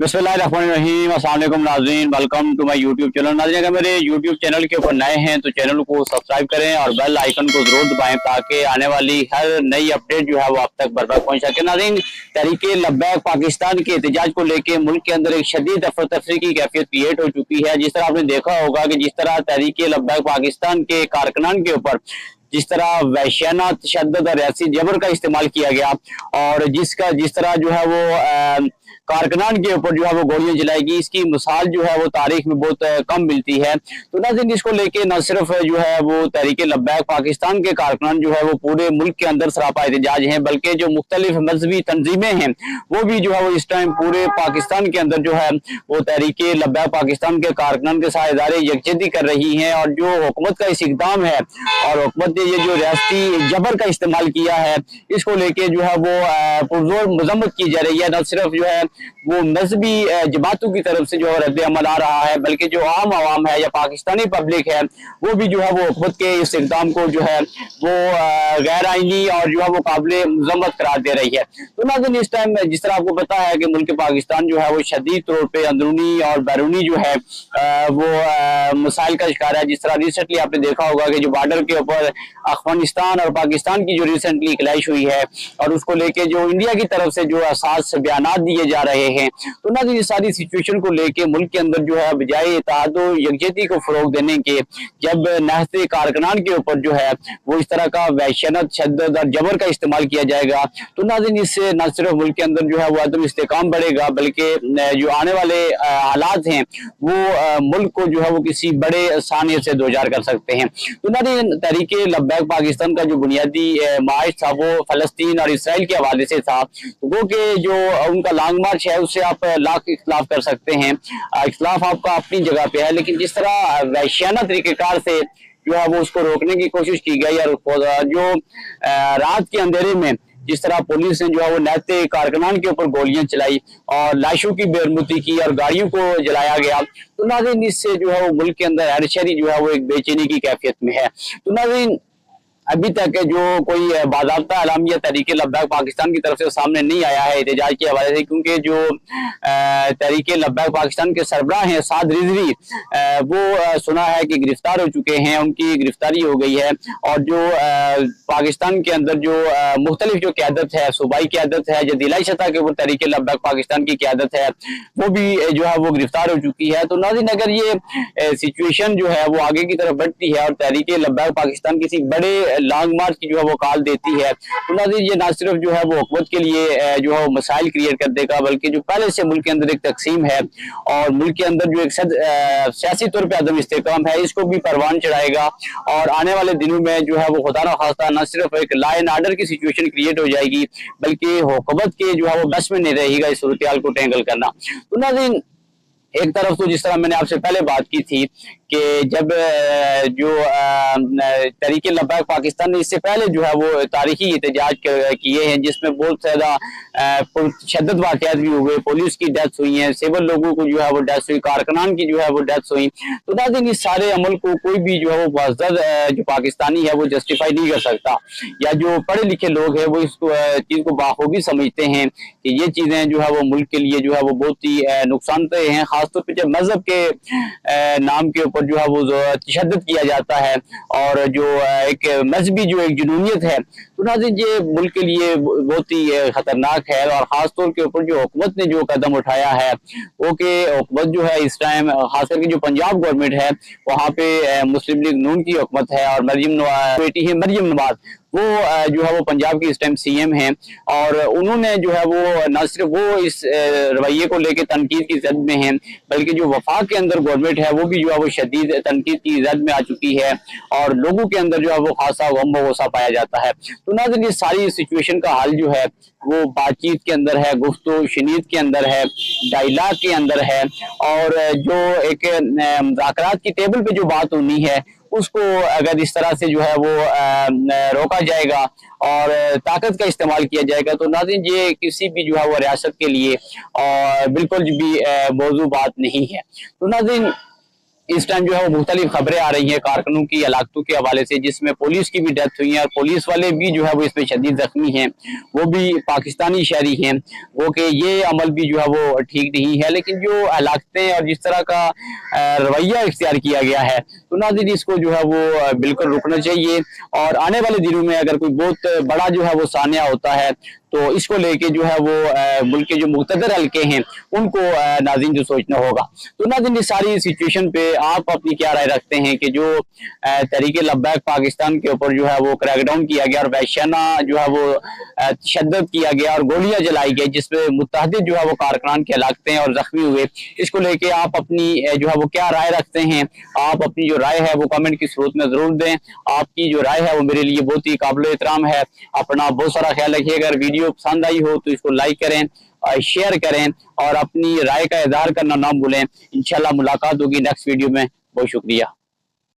बिस्मिल्लाहिर्रहमानिर्रहीम। अस्सलाम वालेकुम नाज़रीन, welcome to my YouTube channel. नाज़रीन, अगर मेरे यूट्यूब चैनल के ऊपर नए हैं तो चैनल को सब्सक्राइब करें और बेल आइकन को जरूर दबाएं ताकि आने वाली हर नई अपडेट जो है वो आप तक बर वक्त पहुंच सके। नाज़रीन, तहरीके लब्बैक पाकिस्तान के एहतजाज को लेकर मुल्क के अंदर एक शदीद अफरा तफरी की कैफियत क्रिएट हो चुकी है। जिस तरह आपने देखा होगा कि जिस तरह तहरीके लब्बैक पाकिस्तान के कारकुनान के ऊपर जिस तरह वहशियाना तशद्दुद और ऐसी जबर का इस्तेमाल किया गया और जिस तरह जो है वो कारकुनान के ऊपर जो है वो गोलियां चलाएगी, इसकी मिसाल जो है वो तारीख में बहुत कम मिलती है। तो नाज़रीन, इसको लेके न सिर्फ जो है वो तहरीके लब्बैक पाकिस्तान के कारकुनान जो है वो पूरे मुल्क के अंदर सरापा एहतजाज हैं, बल्कि जो मुख्तलिफ मजहबी तंजीमें हैं वो भी जो है वो इस टाइम पूरे पाकिस्तान के अंदर जो है वो तहरीके लब्बैक पाकिस्तान के कारकुनान के साथ इदारे यकजहती कर रही हैं। और जो हुकूमत का इस इक़दाम है और हुकूमत ने ये जो रियासती जबर का इस्तेमाल किया है, इसको लेके जो है वो पुरजोर मजम्मत की जा रही है। न सिर्फ जो है वो मजहबी जमातों की तरफ से जो रद्द अमल आ रहा है, बल्कि जो आम आवाम है या पाकिस्तानी पब्लिक है वो भी जो है वो खुद के इस इक़दाम को जो है वो गैर आईनी और जो है वो काबिल मजम्मत करार दे रही है। तो नाज़रीन, इस टाइम जिस तरह आपको पता है कि मुल्क पाकिस्तान जो है वो शदीद तौर पर अंदरूनी और बैरूनी जो है वो मसाइल का शिकार है। जिस तरह रिसेंटली आपने देखा होगा कि जो बॉर्डर के ऊपर अफगानिस्तान और पाकिस्तान की जो रिसेंटली क्लैश हुई है और उसको लेके जो इंडिया की तरफ से जो असास बयानात दिए जा रहे हैं, तो ना ये सारी सिचुएशन को लेके मुल्क के अंदर जो है बजाय इत्तेहाद और यकजहती को फरोग देने के, जब नहस्ते कारकुनान के ऊपर जो है वो इस तरह का वहशियत शद्दत और जबर का इस्तेमाल किया जाएगा, तो नाज़रीन इससे न सिर्फ मुल्क के अंदर जो है वो अदम इस्तेकाम बढ़ेगा, बल्कि जो आने वाले हालात हैं वो मुल्क को जो है वो किसी बड़े सानियत से दोचार कर सकते हैं। तो नाज़रीन, तहरीके लब्बैक पाकिस्तान का जो बुनियादी मार्च था वो फलस्तीन और इसराइल के हवाले से था। वो के जो उनका लॉन्ग मार्च है उससे आप लाख इख्तलाफ कर सकते हैं, इख्तलाफ आपका अपनी जगह पे है, लेकिन जिस तरह वहशियाना तरीक़ेकार से जो है वो उसको रोकने की कोशिश की गई और जो रात के अंधेरे में जिस तरह पुलिस ने जो है वो नहते कारकुनान के ऊपर गोलियां चलाई और लाशों की बेरमुती की और गाड़ियों को जलाया गया, तो नाज़रीन इससे जो है वो मुल्क के अंदर हर शहरी जो है वो एक बेचैनी की कैफियत में है। तो नाज़रीन, अभी तक जो कोई बाज़ाब्ता एलामिया तहरीके लब्बैक पाकिस्तान की तरफ से सामने नहीं आया है एहतजाज के हवाले से, क्योंकि जो तहरीके लब्बैक पाकिस्तान के सरबराह हैं साद रिजवी, वो सुना है कि गिरफ्तार हो चुके हैं, उनकी गिरफ्तारी हो गई है। और जो पाकिस्तान के अंदर जो मुख्तलिफ जो क्यादत है, सूबाई क्यादत है, जो जिलाई सतह के ऊपर तहरीके लब्बैक पाकिस्तान की क्यादत है, वो भी जो है वो गिरफ्तार हो चुकी है। तो नाज़रीन, अगर ये सिचुएशन जो है वो आगे की तरफ बढ़ती है और तहरीके लब्बैक पाकिस्तान किसी बड़े लॉन्ग मार्च की जो है वो कॉल देती है, तो नाज़रीन ये ना सिर्फ जो है वो हुकूमत के लिए जो है वो मसाइल क्रिएट कर देगा, बल्कि जो पहले से मुल्क के अंदर एक तकसीम है और मुल्क के अंदर जो एक सियासी तौर पर अदम इस्तेकाम है, इसको भी परवान चढ़ाएगा। और आने वाले दिनों में जो है वो खुदा न खास्ता न सिर्फ एक लॉ एंड ऑर्डर की सिचुएशन क्रिएट हो जाएगी, बल्कि हुकूमत के जो है वो बस में नहीं रहेगा इस सूरत हाल को टैंगल करना। तो नाज़रीन, एक तरफ तो जिस तरह मैंने आपसे पहले बात की थी कि जब जो तहरीके लब्बैक पाकिस्तान ने इससे पहले जो है वो तारीखी एहतजाज किए हैं, जिसमें बहुत ज़्यादा शद्दत वाक़यात भी हुए, पुलिस की डेथ हुई है, सिविल लोगों को जो है वो डेथ हुई, कारकुनान की जो है वो डेथ हुई। तो नाज़रीन, इस सारे अमल को कोई भी जो है वो मुअज़्ज़ज़ जो पाकिस्तानी है वो जस्टिफाई नहीं कर सकता, या जो पढ़े लिखे लोग हैं वो इस चीज़ को बाखूबी समझते हैं कि ये चीज़ें जो है वो मुल्क के लिए जो है वो बहुत ही नुकसानदेह हैं, खासतौर पर जब मजहब के नाम के ऊपर जो है वो तशद्दुद किया जाता है और जो एक मजहबी जो एक जुनूनियत है, तो नाज़रीन ये मुल्क के लिए बहुत ही खतरनाक है। और खासतौर के ऊपर जो हुकूमत ने जो कदम उठाया है वो कि हुकूमत जो है इस टाइम खास करके जो पंजाब गवर्नमेंट है वहाँ पे मुस्लिम लीग नून की हुकूमत है और मरियम बेटी है मरियम नवाज, वो जो है वो पंजाब की इस टाइम सीएम हैं और उन्होंने जो है वो न सिर्फ वो इस रवैये को लेकर तनकीद की जद में हैं, बल्कि जो वफाक के अंदर गवर्नमेंट है वो भी जो है वो शदीद तनकीद की जद में आ चुकी है और लोगों के अंदर जो है वो खासा गम गोसा पाया जाता है। तो नाज़रीन, इस सारी सिचुएशन का हल जो है वो बातचीत के अंदर है, गुफ्तगू शनीद के अंदर है, डायलॉग के अंदर है, और जो एक मुज़ाकरात की टेबल पे जो बात होनी है उसको अगर इस तरह से जो है वो रोका जाएगा और ताकत का इस्तेमाल किया जाएगा, तो नाज़रीन ये किसी भी जो है वो रियासत के लिए और बिल्कुल भी मौजू बात नहीं है। तो नाज़रीन इस टाइम जो है वो मुख्तलिफ खबरें आ रही हैं कारकुनों की हलाकतों के हवाले से, जिसमें पुलिस की भी डेथ हुई है और पुलिस वाले भी जो है वो इसमें शदीद जख्मी हैं, वो भी पाकिस्तानी शहरी हैं। वो कि ये अमल भी जो है वो ठीक नहीं है, लेकिन जो हलाकतें और जिस तरह का रवैया इख्तियार किया गया है, तो नाज़रीन इसको जो है वो बिल्कुल रुकना चाहिए। और आने वाले दिनों में अगर कोई बहुत बड़ा जो है वो सानिया होता है तो इसको लेके जो है वो मुल्क के जो मुक़्तदर हल्के हैं उनको नाज़रीन जो सोचना होगा। तो नाज़रीन इस सारी सिचुएशन पे आप अपनी क्या राय रखते हैं कि जो तहरीक लब्बैक पाकिस्तान के ऊपर जो है वो क्रैकडाउन किया गया और वहशियाना जो है वो तशद्दुद किया गया और गोलियां जलाई गई, जिसमें मुत्तहदिद जो है वो कारकुनान की हलाकतें और जख्मी हुए, इसको लेके आप अपनी जो है वो क्या राय रखते हैं? आप अपनी जो राय है वो कमेंट की सूरत में जरूर दें। आपकी जो राय है वो मेरे लिए बहुत ही काबिल एहतराम है। अपना बहुत सारा ख्याल रखिए। अगर वीडियो पसंद आई हो तो इसको लाइक करें, शेयर करें और अपनी राय का इजहार करना ना भूलें। इंशाल्लाह मुलाकात होगी नेक्स्ट वीडियो में। बहुत शुक्रिया।